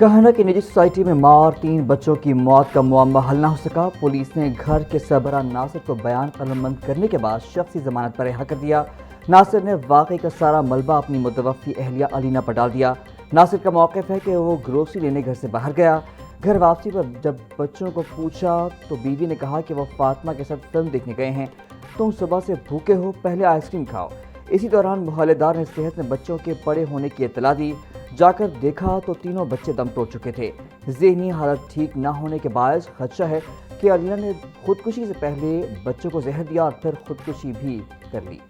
कहना कि निजी सोसाइटी में मां और 3 बच्चों की मौत का मुअम्मा हल न हो सका। पुलिस ने घर के सरबराह नासिर को बयान कलमबंद करने के बाद शख्सी जमानत पर रिहा कर दिया। नासिर ने वाकई का सारा मलबा अपनी मुतवफ़ी अहलिया अलीना पर डाल दिया। नासिर का मौक़िफ़ है कि वो ग्रोसरी लेने घर से बाहर गया। घर वापसी पर जब बच्चों को पूछा तो बीवी ने कहा कि वो फातिमा के साथ फिल्म देखने गए हैं। तुम सुबह से भूखे हो, पहले आइसक्रीम खाओ। इसी दौरान मोहल्लेदार ने सेहत में बच्चों के पड़े होने की इत्तला दी। जाकर देखा तो तीनों बच्चे दम तोड़ चुके थे। ज़हनी हालत ठीक न होने के बायस खदशा है कि अलीना ने खुदकुशी से पहले बच्चों को जहर दिया और फिर खुदकुशी भी कर ली।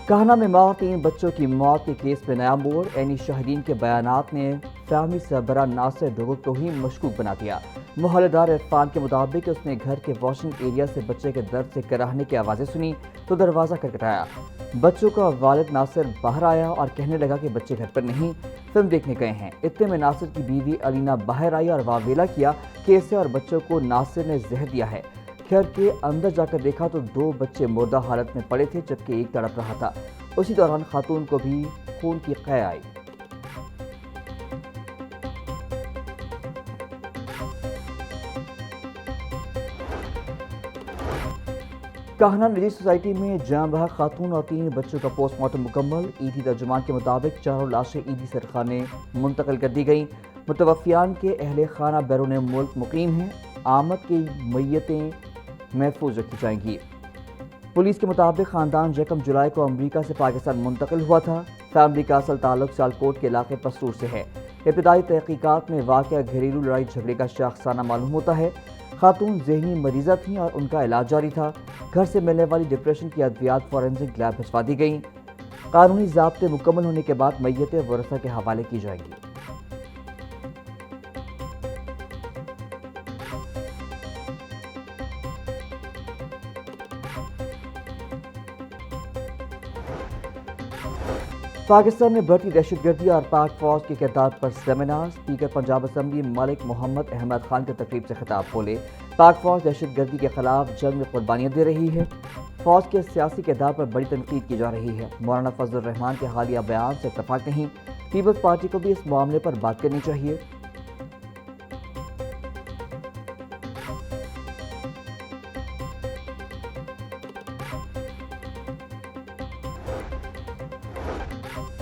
कहना में मां और 3 बच्चों की मौत के केस में नया मोड़। एनी शाहिदीन के बयानात ने फैमिली सरबराह नासिर डोगो को ही मशकूक बना दिया। मोहल्लेदार इरफान के मुताबिक उसने घर के वॉशिंग एरिया से बच्चे के दर्द से कराहने की आवाज़ें सुनी तो दरवाज़ा खटखटाया। बच्चों का वालिद नासिर बाहर आया और कहने लगा कि बच्चे घर पर नहीं, फिल्म देखने गए हैं। इतने में नासिर की बीवी अलीना बाहर आई और वावेला किया कि इसे और बच्चों को नासिर ने जहर दिया है। घर के अंदर जाकर देखा तो 2 बच्चे मुर्दा हालत में पड़े थे जबकि एक तड़प रहा था। उसी दौरान खातून को भी खून की कै आई। कहना निजी सोसाइटी में जान बहक खातून और 3 बच्चों का पोस्टमार्टम मुकम्मल। ईदी तर्जुमान के मुताबिक चारों लाशें ईदी सरखाने मुंतकिल कर दी गईं। मुतवफ़ियान के अहले खाना बैरून मुल्क मुकीम हैं। आमद की मैयतें महफूज रखी जाएंगी। पुलिस के मुताबिक ख़ानदान 1 जुलाई को अमरीका से पाकिस्तान मुंतकिल हुआ था। फैमिली का असल ताल्लुक सियालकोट के इलाके पसरूर से है। इब्तदाई तहकीकात में वाक़या घरेलू लड़ाई झगड़े का शाखसाना मालूम होता है। खातून ज़हनी मरीज़ा थीं और उनका इलाज जारी था। घर से मिलने वाली डिप्रेशन की अद्वियात फॉरेंसिक लैब भिजवा दी गईं। कानूनी ज़ाब्ते मुकम्मल होने के बाद मैयतें वरसा के हवाले की जाएंगी। पाकिस्तान में बढ़ती दहशतगर्दी और पाक फौज के किरदार पर seminar. Speaker Punjab assembly Malik Mohammad Ahmad Khan के तकरीब से खिताब बोले, पाक फौज दहशतगर्दी के खिलाफ जंग में कुर्बानियाँ दे रही है। फौज के सियासी किरदार पर बड़ी तनकीद की जा रही है। मौलाना फजल रहमान के हालिया बयान से इत्तफाक नहीं। पीपल्स पार्टी को भी इस मामले पर बात करनी चाहिए।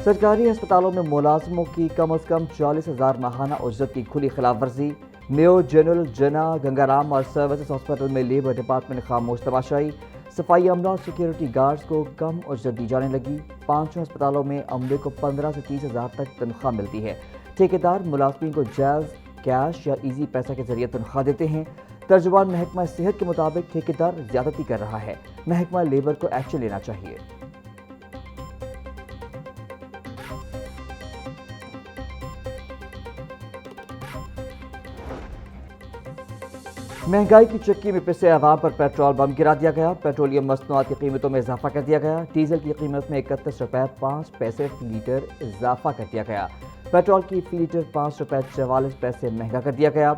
सरकारी अस्पतालों में मुलाजमों की कम अज़ कम 40,000 माहाना उजरत की खुली खिलाफ वर्जी। मेयो जनरल जना गंगाराम और सर्विसेज हॉस्पिटल में लेबर डिपार्टमेंट खामोश तमाशाई। सफाई अमला और सिक्योरिटी गार्ड्स को कम उजरत दी जाने लगी। 5 अस्पतालों में अमले को 15 से 30,000 तक तनख्वाह मिलती है। ठेकेदार मुलाजमीन को जैज़, कैश या इजी पैसा के जरिए तनख्वाह देते हैं। तर्जुमान महकमा सेहत के मुताबिक ठेकेदार ज्यादती कर रहा है। महकमा लेबर को एक्शन लेना चाहिए। महंगाई की चक्की में पिसे अवाम पर पेट्रोल बम गिरा दिया गया। पेट्रोलियम मसनूआत की कीमतों में इजाफा कर दिया गया। डीजल की कीमत में 31 रुपये 5 पैसे फी लीटर इजाफा कर दिया गया। पेट्रोल की फी लीटर 5 रुपये 44 पैसे महंगा कर दिया गया।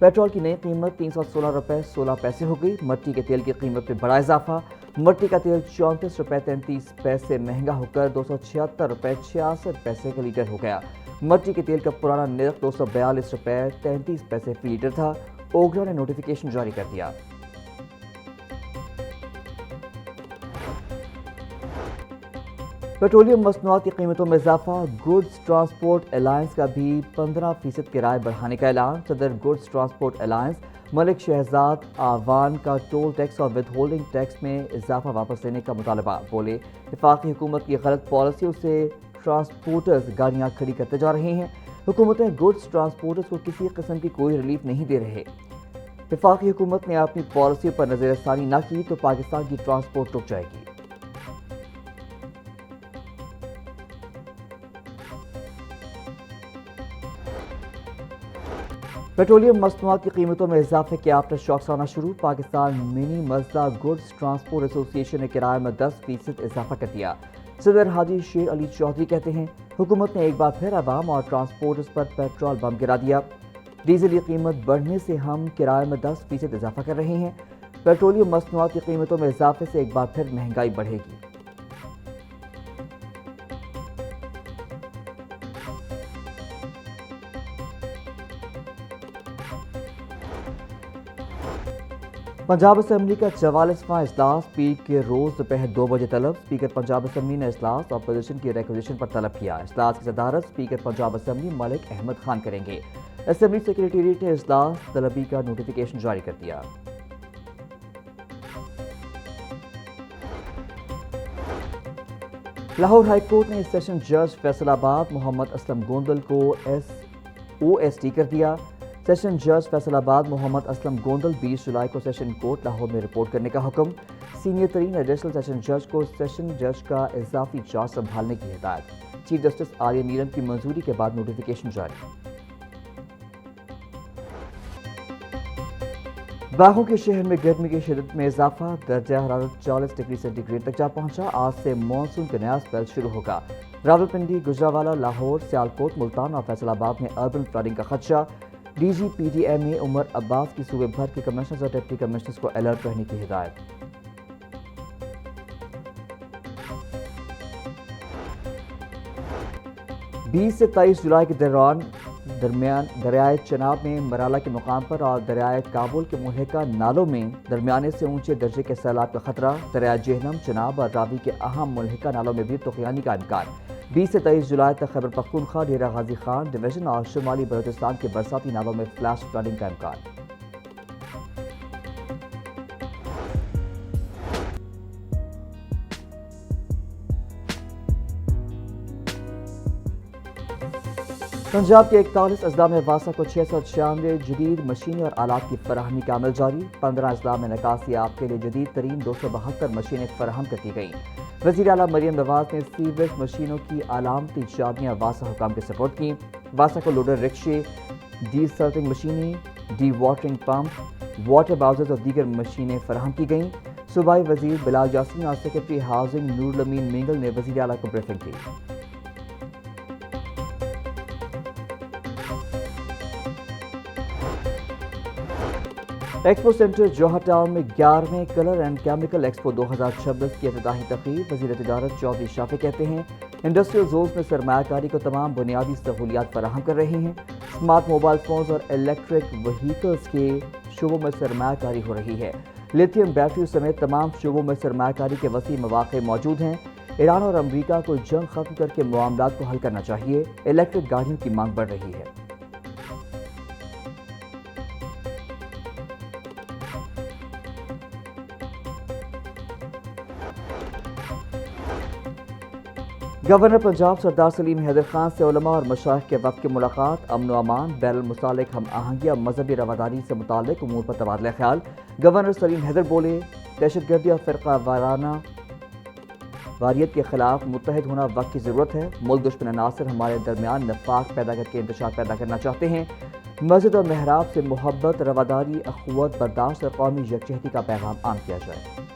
पेट्रोल की नई कीमत 316 रुपये 16 पैसे हो गई। मट्टी के तेल की कीमत में बड़ा इजाफा। मट्टी का तेल 34 रुपये 33 पैसे महंगा होकर 276 रुपये 66 पैसे का लीटर हो गया। मट्टी के तेल का पुराना निर्ख 242 रुपये 33 पैसे फी लीटर था। ओगरा ने नोटिफिकेशन जारी कर दिया। पेट्रोलियम मसनूआत की कीमतों में इजाफा। गुड्स ट्रांसपोर्ट अलायंस का भी 15% किराए बढ़ाने का ऐलान। सदर goods transport alliance Malik Shahzad Awan का टोल टैक्स और विद होल्डिंग टैक्स में इजाफा वापस लेने का मुतालबा। बोले, वफाकी हुकूमत की गलत पॉलिसियों से ट्रांसपोर्टर्स गाड़ियाँ खड़ी करते जा रहे हैं। हुकूमतें गुड्स ट्रांसपोर्टर्स को किसी किस्म की कोई रिलीफ नहीं दे रहे। वफाकी हुकूमत ने अपनी पॉलिसी पर नजरसानी न की तो पाकिस्तान की ट्रांसपोर्ट रुक जाएगी। पेट्रोलियम मसनूआत की कीमतों में इजाफे के आफ्टर शॉक्स आना शुरू। Pakistan mini मजदा goods transport association ने किराए में 10% इजाफा कर दिया। सदर हाजी शेर अली चौधरी कहते हैं, हुकूमत ने एक बार फिर अवाम और ट्रांसपोर्टर्स पर पेट्रोल बम गिरा दिया। डीजल की कीमत बढ़ने से हम किराए में 10% इजाफा कर रहे हैं। پیٹرولیم مصنوعات کی قیمتوں میں اضافے سے ایک بار پھر مہنگائی بڑھے گی۔ پنجاب اسمبلی کا 44واں اجلاس پیر کے روز دوپہر 2 بجے طلب۔ اسپیکر پنجاب اسمبلی نے اجلاس اپوزیشن کی ریکویزیشن پر طلب کیا۔ اجلاس کی صدارت اسپیکر پنجاب اسمبلی ملک احمد خان کریں گے۔ اسمبلی سیکریٹریٹ نے اجلاس طلبی کا نوٹیفیکیشن جاری کر دیا۔ لاہور ہائی کورٹ نے سیشن جج فیصل آباد محمد اسلم گوندل کو OST کر دیا۔ سیشن جج فیصل آباد محمد اسلم گوندل 20 جولائی کو سیشن کورٹ لاہور میں رپورٹ کرنے کا حکم۔ سینئر ترین ایڈیشنل سیشن جج کو سیشن جج کا اضافی چارج سنبھالنے کی ہدایت۔ چیف جسٹس آریہ نیلم کی منظوری کے بعد نوٹیفیکیشن جاری۔ باغوں کے شہر میں گرمی کی شدت میں اضافہ، درجہ حرارت 40 ڈگری سینٹی گریڈ تک جا پہنچا۔ آج سے مانسون کا نیا اسپیل شروع ہوگا۔ راولپنڈی، گجرانوالہ، لاہور، سیالکوٹ، ملتان اور فیصل آباد میں اربن فلڈنگ کا خدشہ۔ DGPDMA عمر عباس کی صوبے بھر کے کمشنرز اور ڈپٹی کمشنرز کو الرٹ رہنے کی ہدایت۔ بیس سے 23 جولائی کے درمیان دریائے چناب میں مرالہ کے مقام پر اور دریائے کابل کے ملحقہ نالوں میں درمیانے سے اونچے درجے کے سیلاب کا خطرہ۔ دریائے جہلم، چناب اور راوی کے اہم ملحقہ نالوں میں بھی طغیانی کا امکان۔ 20 سے 23 جولائی تک خیبر پختونخوا، ڈیرہ غازی خان ڈویژن اور شمالی بلوچستان کے برساتی نالوں میں فلیش فلڈنگ کا امکان۔ پنجاب کے 41 اضلاع میں واسا کو 696 جدید مشینیں اور آلات کی فراہمی کا عمل جاری۔ 15 اضلاع میں نکاسی آپ کے لیے جدید ترین 272 مشینیں فراہم کر دی گئیں۔ وزیر اعلیٰ مریم نواز نے سیوریج مشینوں کی علامتی چابیاں واسا حکام کے سپورٹ کی۔ واسا کو لوڈر رکشے، ڈی سلٹنگ مشینیں، ڈی واٹرنگ پمپ، واٹر باؤزرز اور دیگر مشینیں فراہم کی گئیں۔ صوبائی وزیر بلال یاسین اور سیکرٹری ہاؤسنگ نور الامین مینگل نے وزیر اعلیٰ کو بریفنگ کی۔ ایکسپو سینٹر جوہر ٹاؤن میں 11ویں کلر اینڈ کیمیکل ایکسپو 2026 کی افتتاحی تقریب۔ وزیر تجارت چودھری شافی کہتے ہیں انڈسٹریل زونز میں سرمایہ کاری کو تمام بنیادی سہولیات فراہم کر رہے ہیں۔ اسمارٹ موبائل فونز اور الیکٹرک وہیکلز کے شعبوں میں سرمایہ کاری ہو رہی ہے۔ لیتھیم بیٹریوں سمیت تمام شعبوں میں سرمایہ کاری کے وسیع مواقع موجود ہیں۔ ایران اور امریکہ کو جنگ ختم کر کے معاملات کو حل کرنا چاہیے۔ الیکٹرک گاڑیوں کی مانگ بڑھ رہی ہے۔ گورنر پنجاب سردار سلیم حیدر خان سے علماء اور مشائخ کے وفد کی ملاقات۔ امن و امان، بین المسالک ہم آہنگی اور مذہبی رواداری سے متعلق امور پر تبادلہ خیال۔ گورنر سلیم حیدر بولے دہشت گردی اور فرقہ وارانہ واریت کے خلاف متحد ہونا وقت کی ضرورت ہے۔ ملک دشمن عناصر ہمارے درمیان نفاق پیدا کر کے انتشار پیدا کرنا چاہتے ہیں۔ مسجد اور محراب سے محبت، رواداری، اخوت، برداشت اور قومی یکجہتی کا پیغام عام کیا جائے۔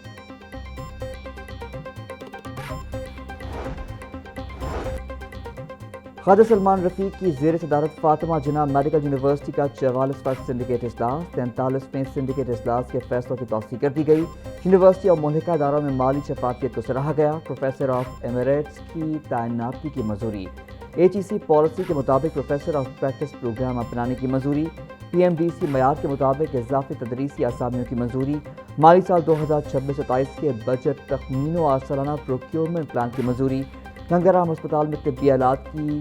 خواجہ سلمان رفیق کی زیر صدارت فاطمہ جناح میڈیکل یونیورسٹی کا 44واں سنڈیکیٹ اجلاس۔ 43ویں سنڈیکیٹ اجلاس کے فیصلوں کی توثیق کر دی گئی۔ یونیورسٹی اور ملحقہ اداروں میں مالی شفافیت کو سراہا گیا۔ پروفیسر آف ایمریٹس کی تعیناتی کی منظوری۔ HEC پالیسی کے مطابق پروفیسر آف پریکٹس پروگرام اپنانے کی منظوری۔ PMDC معیار کے مطابق اضافی تدریسی اسامیوں کی منظوری۔ مالی سال 2026-27 کے بجٹ تخمینوں اور سالانہ پروکیورمنٹ پلان کی منظوری۔ گنگا رام ہسپتال میں طبی آلات کی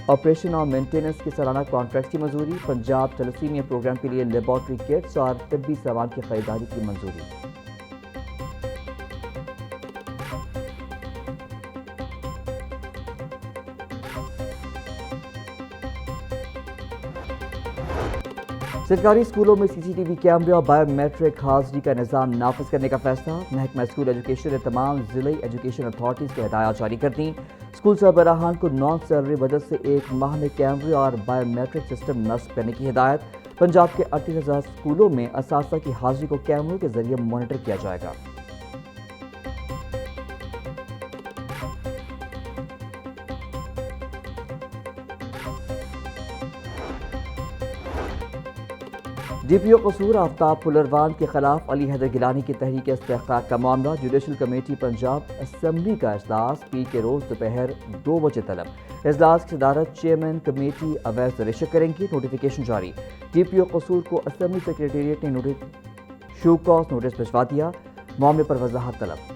آپریشن اور مینٹیننس کی سالانہ کانٹریکٹ کی منظوری۔ پنجاب تھیلیسیمیا پروگرام کے لیے لیبارٹری کٹس اور طبی سامان کی خریداری کی منظوری۔ سرکاری اسکولوں میں CCTV کیمرے اور بایو میٹرک حاضری کا نظام نافذ کرنے کا فیصلہ۔ محکمہ اسکول ایجوکیشن نے تمام ضلعی ایجوکیشن اتھارٹیز کو ہدایات جاری کر دیں۔ اسکول سربراہان کو نان سیلری بجٹ سے 1 ماہ میں کیمرے اور بایو میٹرک سسٹم نصب کرنے کی ہدایت۔ پنجاب کے 38,000 اسکولوں میں اساتذہ کی حاضری کو کیمروں کے ذریعے مانیٹر کیا جائے گا۔ ڈی پی او قصور آفتاب پلروان کے خلاف علی حیدر گیلانی کی تحریک استحقاق کا معاملہ جوڈیشل کمیٹی پنجاب اسمبلی کا اجلاس پی کے روز دوپہر 2 بجے طلب۔ اجلاس کی صدارت چیئرمین کمیٹی اویس ریشک کریں گے۔ نوٹیفیکیشن جاری۔ ڈی پی او قصور کو اسمبلی سیکریٹریٹ نے شو کاز نوٹس بھجوا دیا۔ معاملے پر وضاحت طلب۔